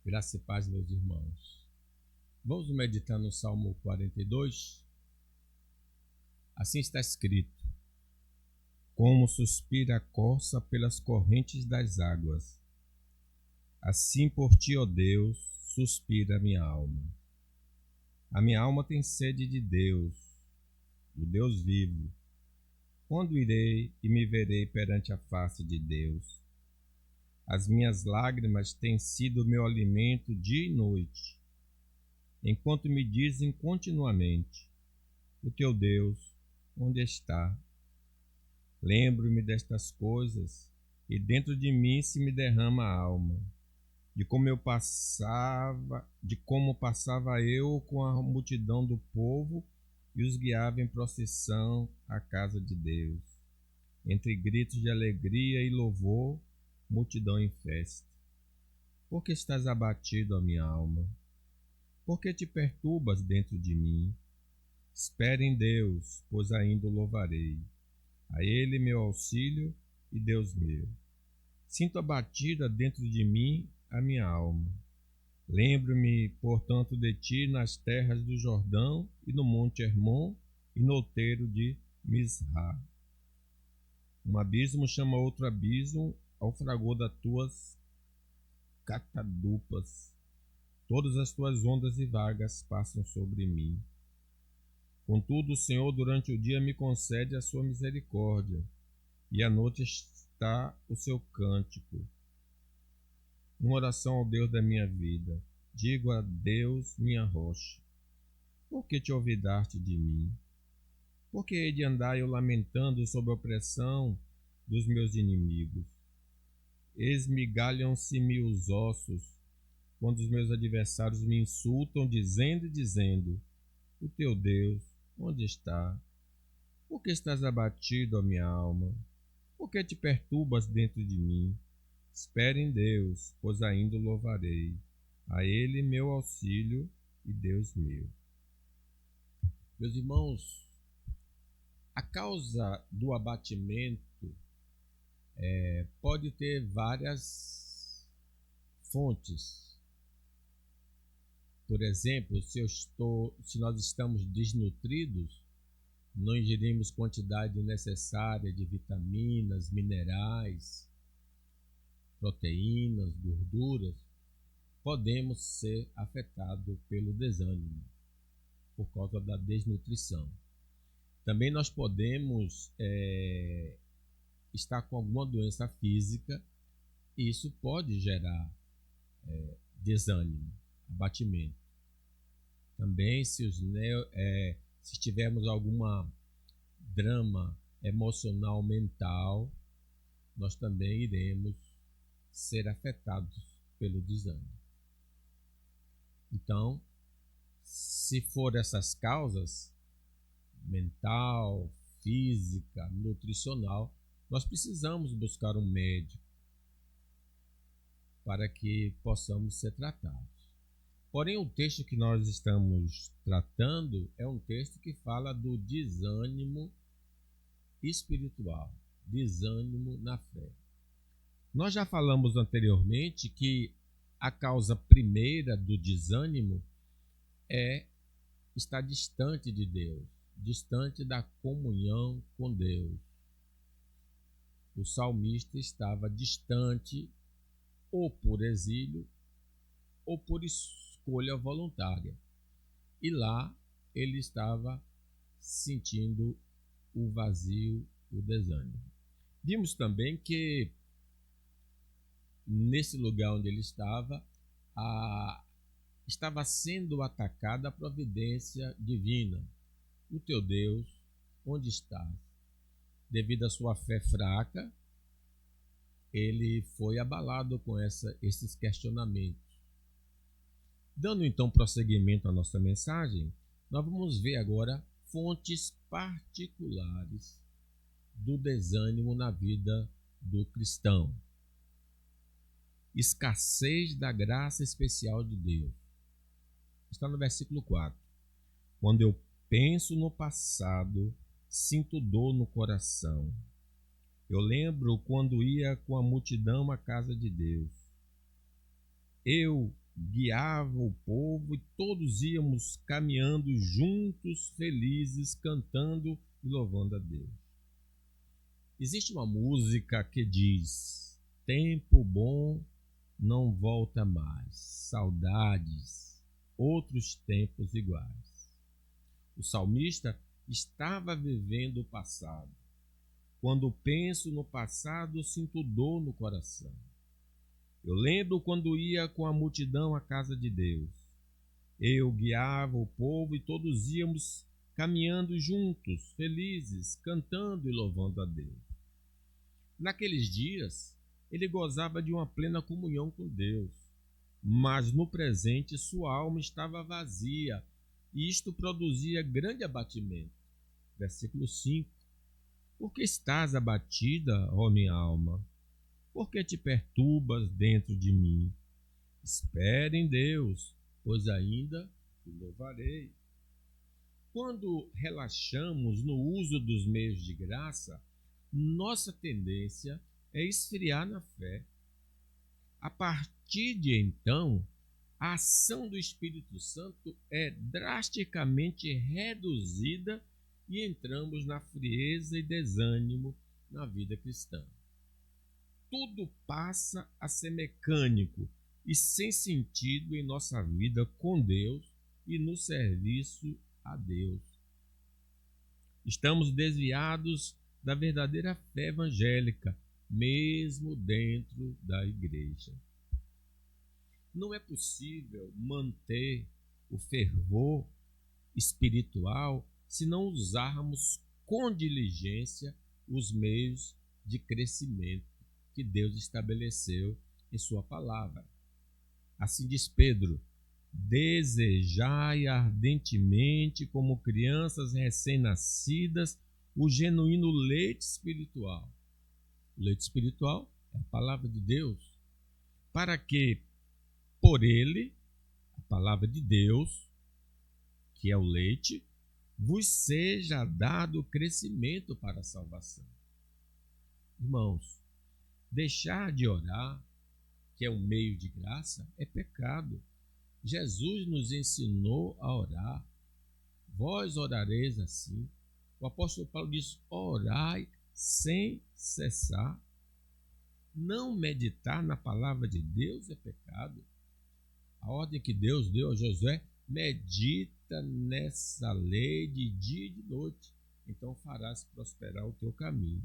Graça e paz, meus irmãos. Vamos meditar no Salmo 42? Assim está escrito: como suspira a corça pelas correntes das águas, assim por ti, ó Deus, suspira a minha alma. A minha alma tem sede de Deus, do Deus vivo. Quando irei e me verei perante a face de Deus? As minhas lágrimas têm sido meu alimento dia e noite, enquanto me dizem continuamente: o teu Deus, onde está? Lembro-me destas coisas, e dentro de mim se me derrama a alma, de como passava eu com a multidão do povo e os guiava em procissão à casa de Deus, entre gritos de alegria e louvor, multidão em festa. Por que estás abatido, ó minha alma? Por que te perturbas dentro de mim? Espere em Deus, pois ainda o louvarei. A Ele meu auxílio e Deus meu. Sinto abatida dentro de mim a minha alma. Lembro-me, portanto, de ti nas terras do Jordão e no monte Hermon e no outeiro de Misrá. Um abismo chama outro abismo ao fragor das tuas catadupas. Todas as tuas ondas e vagas passam sobre mim. Contudo, o Senhor durante o dia me concede a sua misericórdia, e à noite está o seu cântico. Uma oração ao Deus da minha vida. Digo a Deus, minha rocha: por que te olvidaste de mim? Por que hei de andar eu lamentando sob a opressão dos meus inimigos? Esmigalham-se-me os ossos, quando os meus adversários me insultam, dizendo: o teu Deus, onde está? Por que estás abatido, ó minha alma? Por que te perturbas dentro de mim? Espere em Deus, pois ainda o louvarei. A Ele meu auxílio e Deus meu. Meus irmãos, a causa do abatimento pode ter várias fontes. Por exemplo, se nós estamos desnutridos, não ingerimos quantidade necessária de vitaminas, minerais, proteínas, gorduras, podemos ser afetados pelo desânimo, por causa da desnutrição. Também nós podemos estar com alguma doença física, e isso pode gerar desânimo, abatimento. Também se tivermos alguma drama emocional mental, nós também iremos ser afetados pelo desânimo. Então, se for essas causas, mental, física, nutricional, nós precisamos buscar um médico para que possamos ser tratados. Porém, o texto que nós estamos tratando é um texto que fala do desânimo espiritual, desânimo na fé. Nós já falamos anteriormente que a causa primeira do desânimo é estar distante de Deus, distante da comunhão com Deus. O salmista estava distante ou por exílio ou por escolha voluntária. E lá ele estava sentindo o vazio, o desânimo. Vimos também que nesse lugar onde ele estava sendo atacada a providência divina. O teu Deus, onde está? Devido à sua fé fraca, ele foi abalado com esses questionamentos. Dando então prosseguimento à nossa mensagem, nós vamos ver agora fontes particulares do desânimo na vida do cristão. Escassez da graça especial de Deus. Está no versículo 4. Quando eu penso no passado, sinto dor no coração. Eu lembro quando ia com a multidão à casa de Deus. Eu guiava o povo e todos íamos caminhando juntos, felizes, cantando e louvando a Deus. Existe uma música que diz: tempo bom não volta mais, saudades, outros tempos iguais. O salmista estava vivendo o passado. Quando penso no passado, sinto dor no coração. Eu lembro quando ia com a multidão à casa de Deus. Eu guiava o povo e todos íamos caminhando juntos, felizes, cantando e louvando a Deus. Naqueles dias, ele gozava de uma plena comunhão com Deus, mas no presente sua alma estava vazia e isto produzia grande abatimento. Versículo 5. Por que estás abatida, ó minha alma? Por que te perturbas dentro de mim? Espere em Deus, pois ainda o louvarei. Quando relaxamos no uso dos meios de graça, nossa tendência é esfriar na fé. A partir de então, a ação do Espírito Santo é drasticamente reduzida e entramos na frieza e desânimo na vida cristã. Tudo passa a ser mecânico e sem sentido em nossa vida com Deus e no serviço a Deus. Estamos desviados da verdadeira fé evangélica, mesmo dentro da igreja. Não é possível manter o fervor espiritual se não usarmos com diligência os meios de crescimento que Deus estabeleceu em sua palavra. Assim diz Pedro: desejai ardentemente, como crianças recém-nascidas, o genuíno leite espiritual. O leite espiritual é a palavra de Deus, para que por ele, a palavra de Deus, que é o leite, vos seja dado crescimento para a salvação. Irmãos, deixar de orar, que é um meio de graça, é pecado. Jesus nos ensinou a orar. Vós orareis assim. O apóstolo Paulo diz: orai sem cessar. Não meditar na palavra de Deus é pecado. A ordem que Deus deu a Josué: medita nessa lei de dia e de noite, então farás prosperar o teu caminho.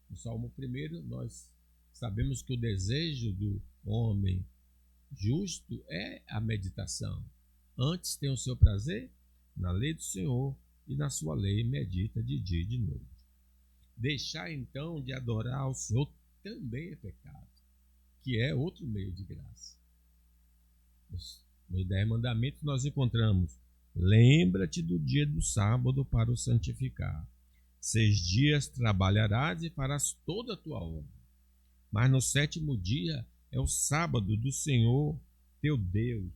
No Salmo 1, nós sabemos que o desejo do homem justo é a meditação. Antes tem o seu prazer na lei do Senhor, e na sua lei medita de dia e de noite. Deixar então de adorar ao Senhor também é pecado, que é outro meio de graça. Nos 10 mandamentos nós encontramos: lembra-te do dia do sábado para o santificar. 6 dias trabalharás e farás toda a tua obra. Mas no 7º dia é o sábado do Senhor teu Deus.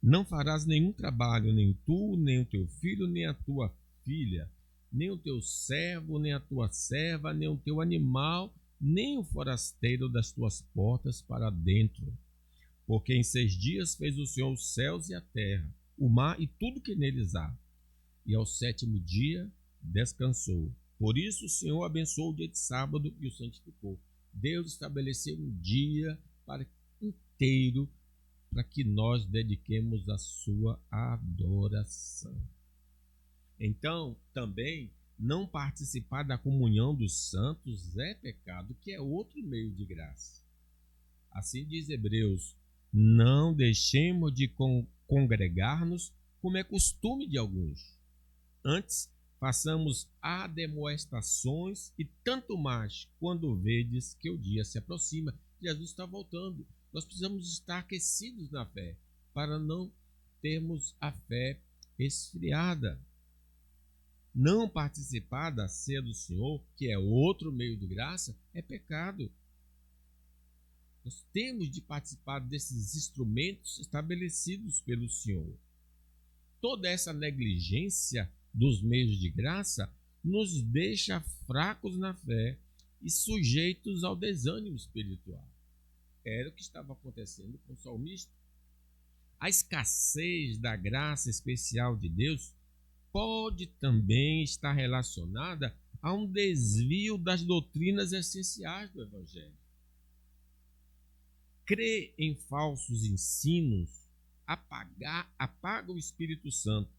Não farás nenhum trabalho, nem tu, nem o teu filho, nem a tua filha, nem o teu servo, nem a tua serva, nem o teu animal, nem o forasteiro das tuas portas para dentro. Porque em 6 dias fez o Senhor os céus e a terra, o mar e tudo que neles há. E ao 7º dia descansou. Por isso o Senhor abençoou o dia de sábado e o santificou. Deus estabeleceu um dia inteiro para que nós dediquemos a sua adoração. Então, também, não participar da comunhão dos santos é pecado, que é outro meio de graça. Assim diz Hebreus: não deixemos de congregar-nos, como é costume de alguns. Antes, façamos admoestações, e tanto mais quando vedes que o dia se aproxima. Jesus está voltando. Nós precisamos estar aquecidos na fé, para não termos a fé esfriada. Não participar da ceia do Senhor, que é outro meio de graça, é pecado. Nós temos de participar desses instrumentos estabelecidos pelo Senhor. Toda essa negligência dos meios de graça nos deixa fracos na fé e sujeitos ao desânimo espiritual. Era o que estava acontecendo com o salmista. A escassez da graça especial de Deus pode também estar relacionada a um desvio das doutrinas essenciais do Evangelho. Crer em falsos ensinos apaga o Espírito Santo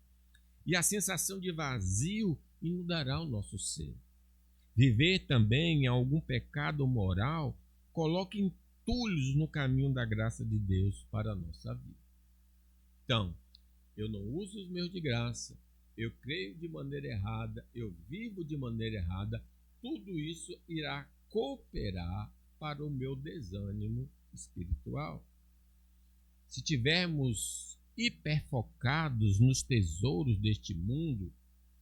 e a sensação de vazio inundará o nosso ser. Viver também em algum pecado moral coloca entulhos no caminho da graça de Deus para a nossa vida. Então, eu não uso os meus de graça, eu creio de maneira errada, eu vivo de maneira errada, tudo isso irá cooperar para o meu desânimo espiritual. Se tivermos hiperfocados nos tesouros deste mundo,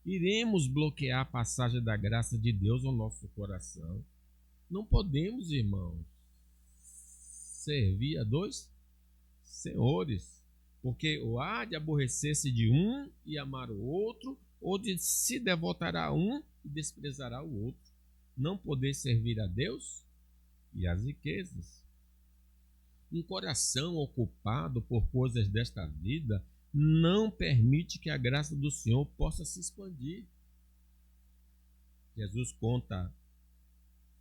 iremos bloquear a passagem da graça de Deus ao nosso coração. Não podemos, irmãos, servir a dois senhores, porque ou há de aborrecer-se de um e amar o outro, ou de se devotará a um e desprezará o outro. Não poder servir a Deus e às riquezas. Um coração ocupado por coisas desta vida não permite que a graça do Senhor possa se expandir. Jesus conta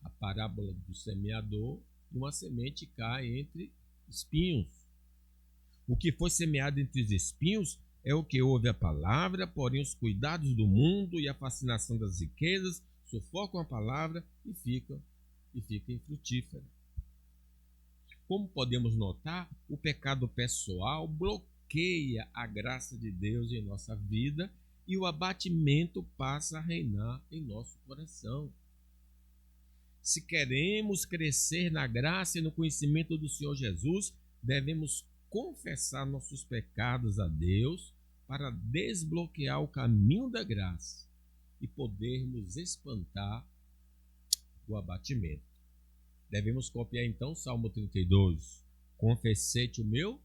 a parábola do semeador e uma semente cai entre espinhos. O que foi semeado entre os espinhos é o que ouve a palavra, porém os cuidados do mundo e a fascinação das riquezas sufocam a palavra e fica infrutífera. Como podemos notar, o pecado pessoal bloqueia a graça de Deus em nossa vida e o abatimento passa a reinar em nosso coração. Se queremos crescer na graça e no conhecimento do Senhor Jesus, devemos confessar nossos pecados a Deus para desbloquear o caminho da graça e podermos espantar o abatimento. Devemos copiar então Salmo 32. Confessei-te o meu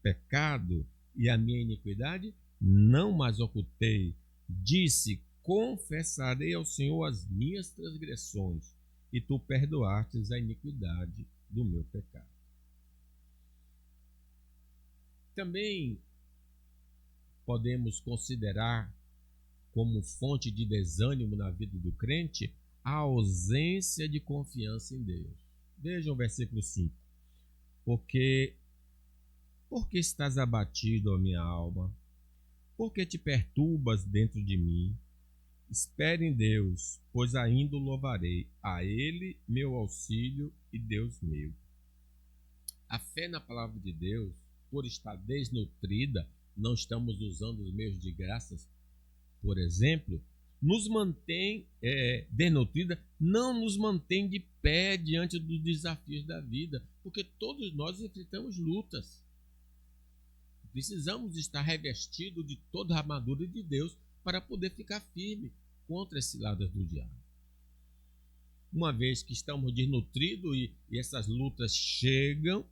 pecado e a minha iniquidade não mais ocultei. Disse, confessarei ao Senhor as minhas transgressões e tu perdoastes a iniquidade do meu pecado. Também podemos considerar como fonte de desânimo na vida do crente a ausência de confiança em Deus. Vejam o versículo 5. Por que estás abatido, ó minha alma? Por que te perturbas dentro de mim? Espere em Deus, pois ainda o louvarei, a Ele meu auxílio e Deus meu. A fé na palavra de Deus, por estar desnutrida, não estamos usando os meios de graças, por exemplo, nos mantém desnutrida, não nos mantém de pé diante dos desafios da vida, porque todos nós enfrentamos lutas. Precisamos estar revestidos de toda a armadura de Deus para poder ficar firme contra as ciladas do diabo. Uma vez que estamos desnutridos e essas lutas chegam,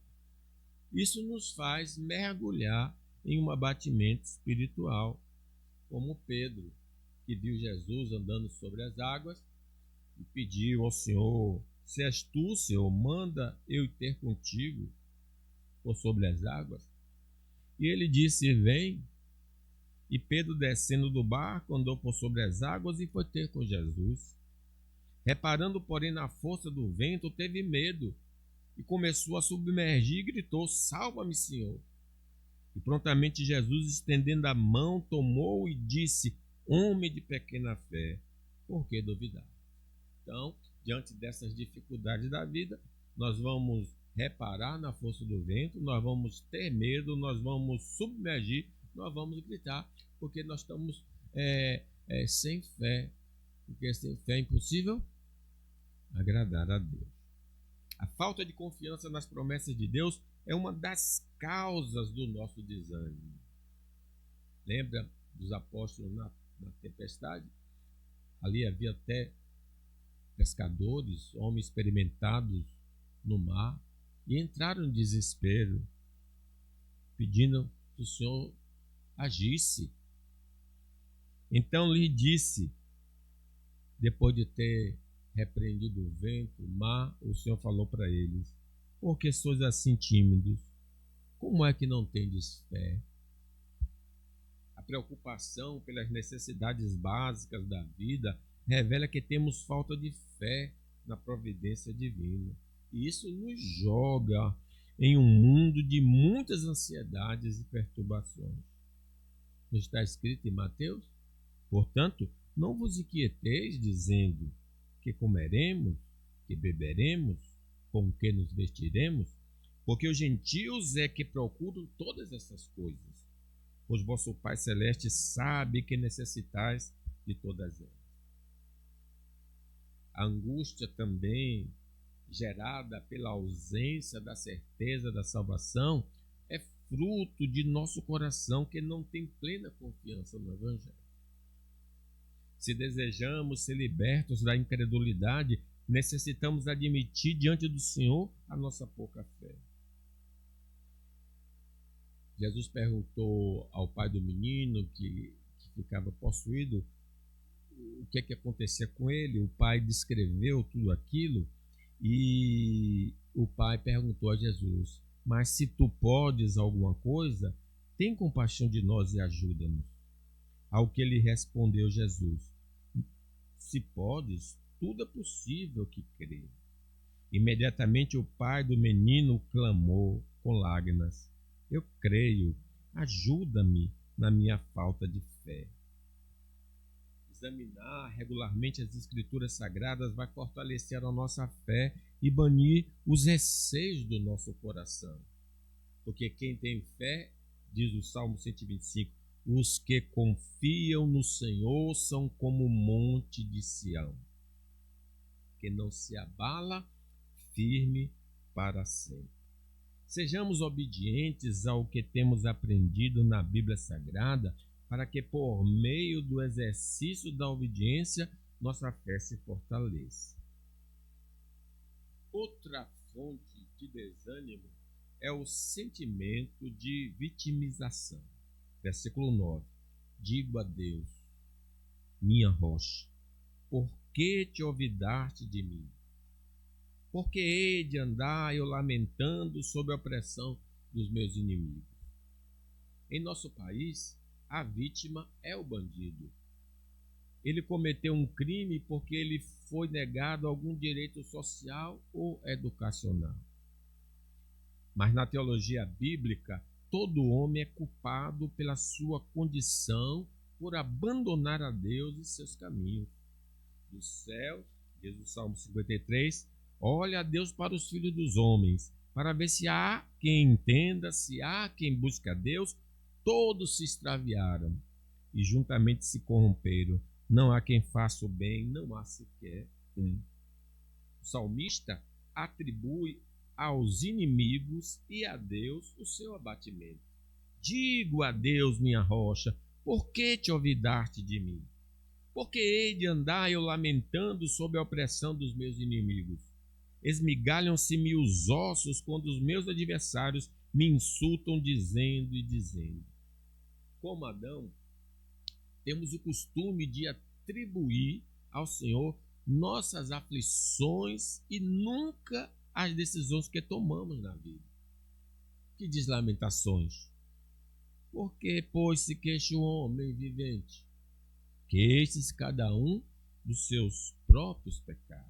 isso nos faz mergulhar em um abatimento espiritual, como Pedro, que viu Jesus andando sobre as águas e pediu ao Senhor: se és tu, Senhor, manda eu ir ter contigo por sobre as águas. E ele disse: vem. E Pedro, descendo do barco, andou por sobre as águas e foi ter com Jesus. Reparando, porém, na força do vento, teve medo e começou a submergir e gritou: salva-me, Senhor. E prontamente Jesus, estendendo a mão, tomou e disse: homem de pequena fé, por que duvidar? Então, diante dessas dificuldades da vida, nós vamos reparar na força do vento, nós vamos ter medo, nós vamos submergir, nós vamos gritar, porque nós estamos sem fé, porque sem fé é impossível agradar a Deus. A falta de confiança nas promessas de Deus é uma das causas do nosso desânimo. Lembra dos apóstolos na tempestade? Ali havia até pescadores, homens experimentados no mar, e entraram em desespero, pedindo que o Senhor agisse. Então lhe disse, depois de ter repreendido o vento, o mar, o Senhor falou para eles: Porque sois assim tímidos? Como é que não tendes fé? A preocupação pelas necessidades básicas da vida revela que temos falta de fé na providência divina. E isso nos joga em um mundo de muitas ansiedades e perturbações. Não está escrito em Mateus? Portanto, não vos inquieteis dizendo que comeremos, que beberemos, com que nos vestiremos, porque os gentios é que procuram todas essas coisas. Pois vosso Pai Celeste sabe que necessitais de todas elas. A angústia também gerada pela ausência da certeza da salvação é fruto de nosso coração que não tem plena confiança no Evangelho. Se desejamos ser libertos da incredulidade, necessitamos admitir diante do Senhor a nossa pouca fé. Jesus perguntou ao pai do menino que ficava possuído o que é que acontecia com ele. O pai descreveu tudo aquilo e o pai perguntou a Jesus: mas se tu podes alguma coisa, tem compaixão de nós e ajuda-nos. Ao que lhe respondeu Jesus: se podes, tudo é possível que crê. Imediatamente o pai do menino clamou com lágrimas: eu creio, ajuda-me na minha falta de fé. Examinar regularmente as Escrituras Sagradas vai fortalecer a nossa fé e banir os receios do nosso coração. Porque quem tem fé, diz o Salmo 125, os que confiam no Senhor são como o monte de Sião, que não se abala, firme para sempre. Sejamos obedientes ao que temos aprendido na Bíblia Sagrada, para que por meio do exercício da obediência nossa fé se fortaleça. Outra fonte de desânimo é o sentimento de vitimização. Versículo 9. Digo a Deus, minha rocha, por que te olvidaste de mim? Por que hei de andar eu lamentando sob a opressão dos meus inimigos? Em nosso país, a vítima é o bandido. Ele cometeu um crime porque ele foi negado algum direito social ou educacional. Mas na teologia bíblica, todo homem é culpado pela sua condição por abandonar a Deus e seus caminhos. Do céu, diz o Salmo 53, olha a Deus para os filhos dos homens, para ver se há quem entenda, se há quem busque a Deus. Todos se extraviaram e juntamente se corromperam. Não há quem faça o bem, não há sequer um. O salmista atribui aos inimigos e a Deus o seu abatimento. Digo a Deus, minha rocha, por que te olvidaste de mim? Por que hei de andar eu lamentando sob a opressão dos meus inimigos? Esmigalham-se-me os ossos quando os meus adversários me insultam dizendo e dizendo. Como Adão, temos o costume de atribuir ao Senhor nossas aflições e nunca as decisões que tomamos na vida. Que diz Lamentações? Porque, pois, se queixa o homem vivente? Queixe-se cada um dos seus próprios pecados.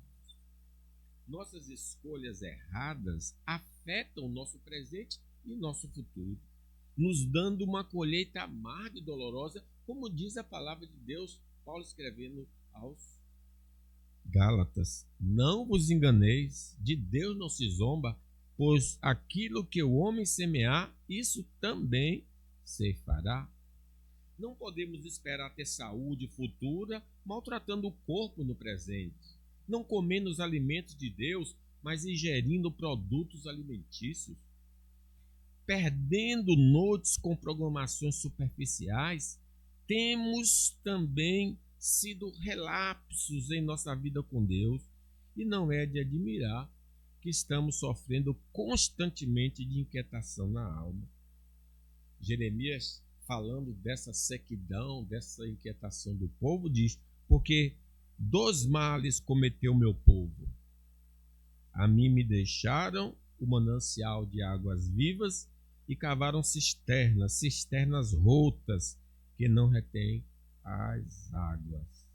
Nossas escolhas erradas afetam o nosso presente e nosso futuro, nos dando uma colheita amarga e dolorosa, como diz a palavra de Deus, Paulo escrevendo aos Gálatas. Não vos enganeis, de Deus não se zomba, pois aquilo que o homem semear, isso também ceifará. Não podemos esperar ter saúde futura maltratando o corpo no presente, não comendo os alimentos de Deus, mas ingerindo produtos alimentícios, perdendo noites com programações superficiais. Temos também sido relapsos em nossa vida com Deus e não é de admirar que estamos sofrendo constantemente de inquietação na alma. Jeremias, falando dessa sequidão, dessa inquietação do povo, diz: porque 2 males cometeu meu povo. A mim me deixaram o manancial de águas vivas e cavaram cisternas rotas que não retêm as águas.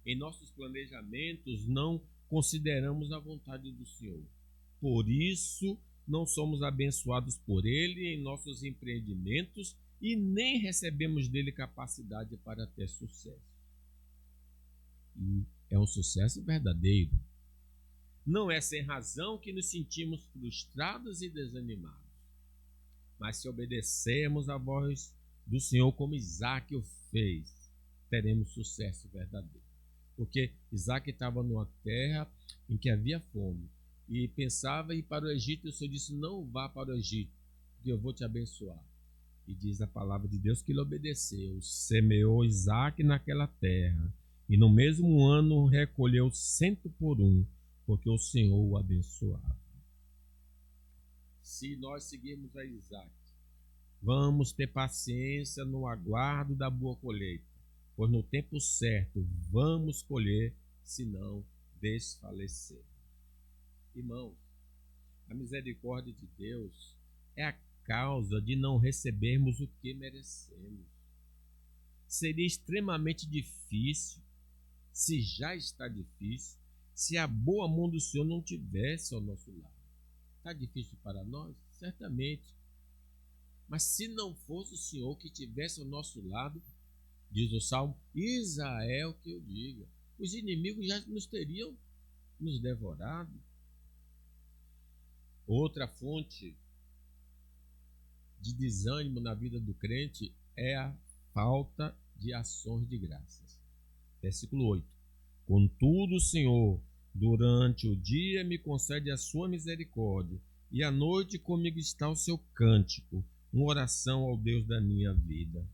Em nossos planejamentos não consideramos a vontade do Senhor. Por isso, não somos abençoados por Ele em nossos empreendimentos e nem recebemos dele capacidade para ter sucesso. E é um sucesso verdadeiro. Não é sem razão que nos sentimos frustrados e desanimados. Mas se obedecermos à voz do Senhor como Isaac o fez, teremos sucesso verdadeiro. Porque Isaac estava numa terra em que havia fome e pensava em ir para o Egito, e o Senhor disse: não vá para o Egito, porque eu vou te abençoar. E diz a palavra de Deus que ele obedeceu, semeou Isaac naquela terra, e no mesmo ano recolheu 100 por 1, porque o Senhor o abençoava. Se nós seguirmos a Isaac, vamos ter paciência no aguardo da boa colheita, pois no tempo certo vamos colher, se não desfalecer. Irmãos, a misericórdia de Deus é a causa de não recebermos o que merecemos. Seria extremamente difícil, se já está difícil, se a boa mão do Senhor não tivesse ao nosso lado. Está difícil para nós? Certamente. Mas se não fosse o Senhor que estivesse ao nosso lado, diz o Salmo, Israel que eu diga, os inimigos já nos teriam nos devorado. Outra fonte de desânimo na vida do crente é a falta de ações de graças. Versículo 8. Contudo, o Senhor, durante o dia me concede a sua misericórdia, e à noite comigo está o seu cântico, uma oração ao Deus da minha vida.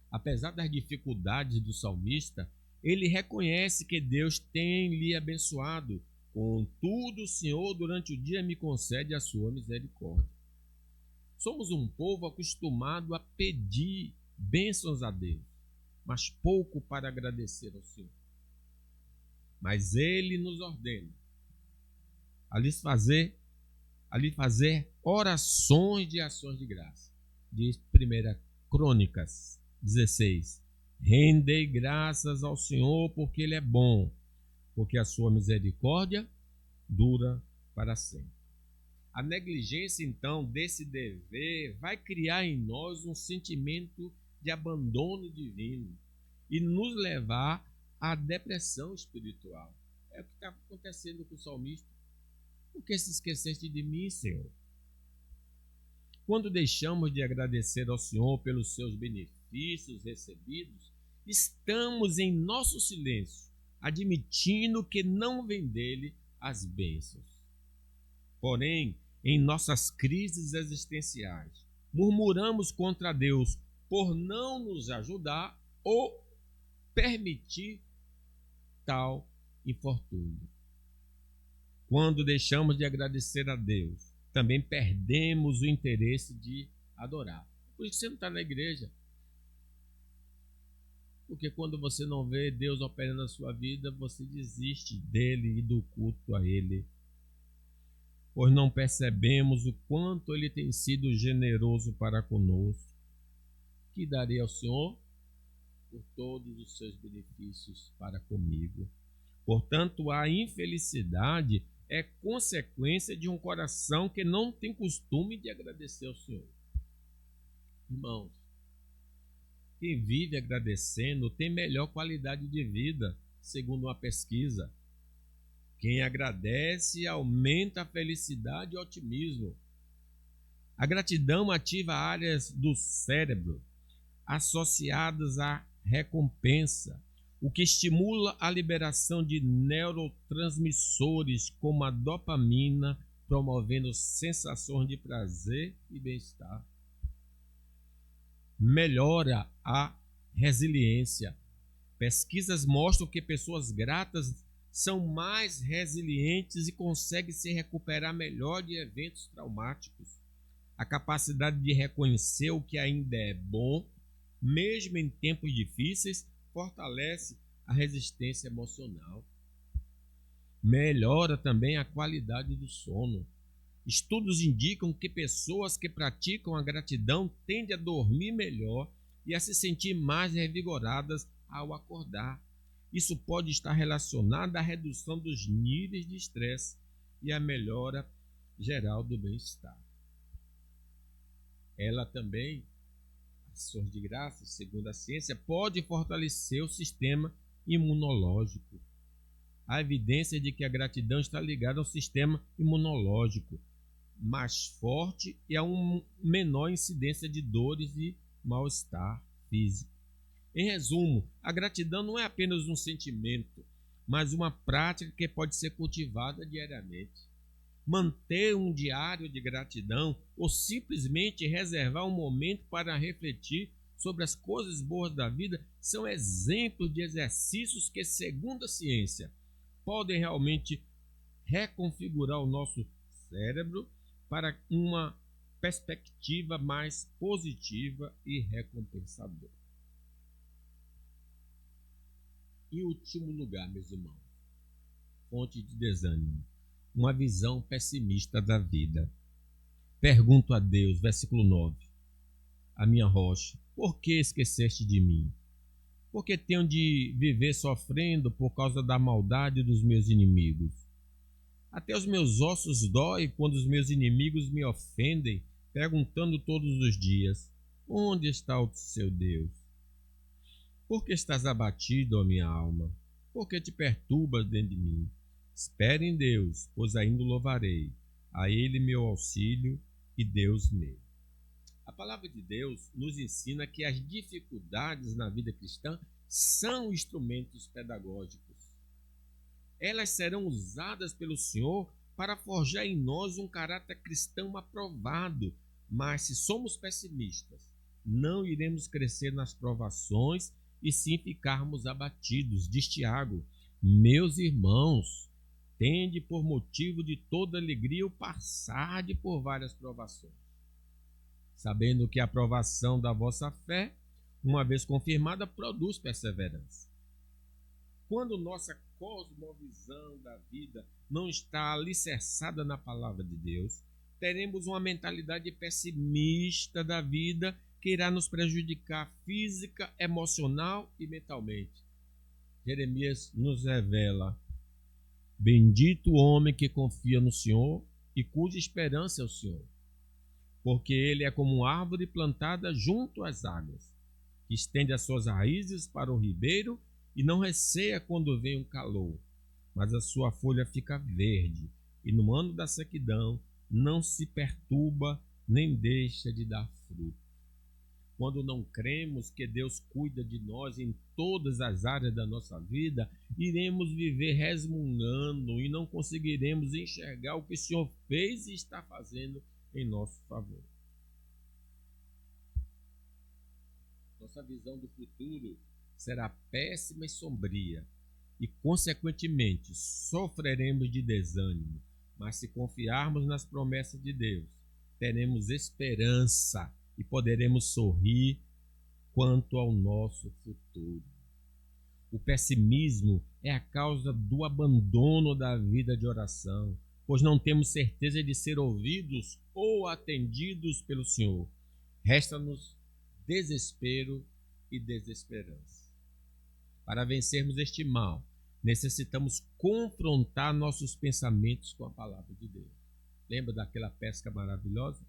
Apesar das dificuldades do salmista, ele reconhece que Deus tem lhe abençoado. Contudo, o Senhor, durante o dia me concede a sua misericórdia. Somos um povo acostumado a pedir bênçãos a Deus, mas pouco para agradecer ao Senhor. Mas Ele nos ordena a lhe fazer orações de ações de graça. Diz 1 Crônicas 16: rendei graças ao Senhor porque Ele é bom, porque a sua misericórdia dura para sempre. A negligência, então, desse dever vai criar em nós um sentimento de abandono divino e nos levar à depressão espiritual. É o que está acontecendo com o salmista. Por que se esqueceste de mim, Senhor? Quando deixamos de agradecer ao Senhor pelos seus benefícios recebidos, estamos em nosso silêncio, admitindo que não vem dele as bênçãos. Porém, em nossas crises existenciais, murmuramos contra Deus por não nos ajudar ou permitir tal infortúnio. Quando deixamos de agradecer a Deus, também perdemos o interesse de adorar. Por isso você não está na igreja. Porque quando você não vê Deus operando na sua vida, você desiste dele e do culto a ele. Pois não percebemos o quanto ele tem sido generoso para conosco. Que darei ao Senhor por todos os seus benefícios para comigo. Portanto, a infelicidade é consequência de um coração que não tem costume de agradecer ao Senhor. Irmãos, quem vive agradecendo tem melhor qualidade de vida, segundo uma pesquisa. Quem agradece aumenta a felicidade e o otimismo. A gratidão ativa áreas do cérebro associadas à recompensa, o que estimula a liberação de neurotransmissores como a dopamina, promovendo sensações de prazer e bem-estar. Melhora a resiliência. Pesquisas mostram que pessoas gratas são mais resilientes e conseguem se recuperar melhor de eventos traumáticos. A capacidade de reconhecer o que ainda é bom, mesmo em tempos difíceis, fortalece a resistência emocional. Melhora também a qualidade do sono. Estudos indicam que pessoas que praticam a gratidão tendem a dormir melhor e a se sentir mais revigoradas ao acordar. Isso pode estar relacionado à redução dos níveis de estresse e à melhora geral do bem-estar. Ela também, ações de graça, segundo a ciência, pode fortalecer o sistema imunológico. Há evidência de que a gratidão está ligada ao sistema imunológico mais forte e a uma menor incidência de dores e mal-estar físico. Em resumo, a gratidão não é apenas um sentimento, mas uma prática que pode ser cultivada diariamente. Manter um diário de gratidão ou simplesmente reservar um momento para refletir sobre as coisas boas da vida são exemplos de exercícios que, segundo a ciência, podem realmente reconfigurar o nosso cérebro para uma perspectiva mais positiva e recompensadora. Em último lugar, meus irmãos, fonte de desânimo, uma visão pessimista da vida. Pergunto a Deus, versículo 9, a minha rocha, por que esqueceste de mim? Por que tenho de viver sofrendo por causa da maldade dos meus inimigos? Até os meus ossos doem quando os meus inimigos me ofendem, perguntando todos os dias, onde está o seu Deus? Por que estás abatido, ó minha alma? Por que te perturbas dentro de mim? Espere em Deus, pois ainda o louvarei. A Ele meu auxílio e Deus meu. A palavra de Deus nos ensina que as dificuldades na vida cristã são instrumentos pedagógicos. Elas serão usadas pelo Senhor para forjar em nós um caráter cristão aprovado. Mas se somos pessimistas, não iremos crescer nas provações e sim ficarmos abatidos. Diz Tiago, meus irmãos, tende por motivo de toda alegria o passar por várias provações, sabendo que a aprovação da vossa fé, uma vez confirmada, produz perseverança. Quando nossa cosmovisão da vida não está alicerçada na palavra de Deus, teremos uma mentalidade pessimista da vida que irá nos prejudicar física, emocional e mentalmente. Jeremias nos revela: bendito o homem que confia no Senhor e cuja esperança é o Senhor, porque ele é como uma árvore plantada junto às águas, que estende as suas raízes para o ribeiro e não receia quando vem um calor, mas a sua folha fica verde, e no ano da sequidão não se perturba nem deixa de dar fruto. Quando não cremos que Deus cuida de nós em todas as áreas da nossa vida, iremos viver resmungando e não conseguiremos enxergar o que o Senhor fez e está fazendo em nosso favor. Nossa visão do futuro será péssima e sombria e, consequentemente, sofreremos de desânimo. Mas se confiarmos nas promessas de Deus, teremos esperança e poderemos sorrir quanto ao nosso futuro. O pessimismo é a causa do abandono da vida de oração, pois não temos certeza de ser ouvidos ou atendidos pelo Senhor. Resta-nos desespero e desesperança. Para vencermos este mal, necessitamos confrontar nossos pensamentos com a palavra de Deus. Lembra daquela pesca maravilhosa?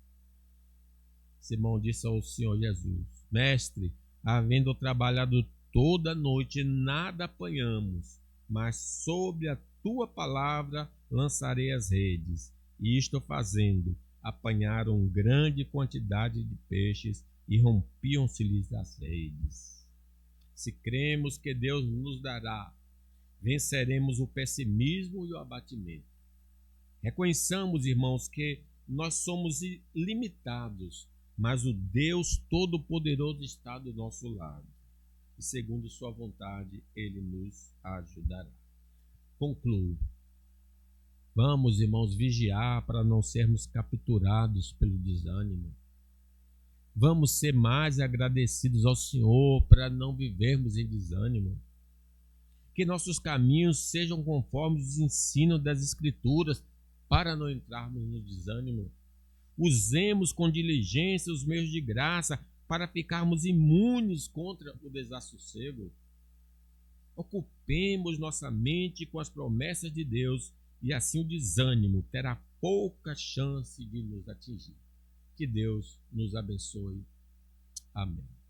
Simão disse ao Senhor Jesus: Mestre, havendo trabalhado toda a noite, nada apanhamos, mas sob a tua palavra lançarei as redes. E isto fazendo, apanharam grande quantidade de peixes e rompiam-se-lhes as redes. Se cremos que Deus nos dará, venceremos o pessimismo e o abatimento. Reconheçamos, irmãos, que nós somos limitados, mas o Deus Todo-Poderoso está do nosso lado. E segundo sua vontade, Ele nos ajudará. Concluo. Vamos, irmãos, vigiar para não sermos capturados pelo desânimo. Vamos ser mais agradecidos ao Senhor para não vivermos em desânimo. Que nossos caminhos sejam conforme os ensinos das Escrituras para não entrarmos no desânimo. Usemos com diligência os meios de graça para ficarmos imunes contra o desassossego. Ocupemos nossa mente com as promessas de Deus e assim o desânimo terá pouca chance de nos atingir. Que Deus nos abençoe. Amém.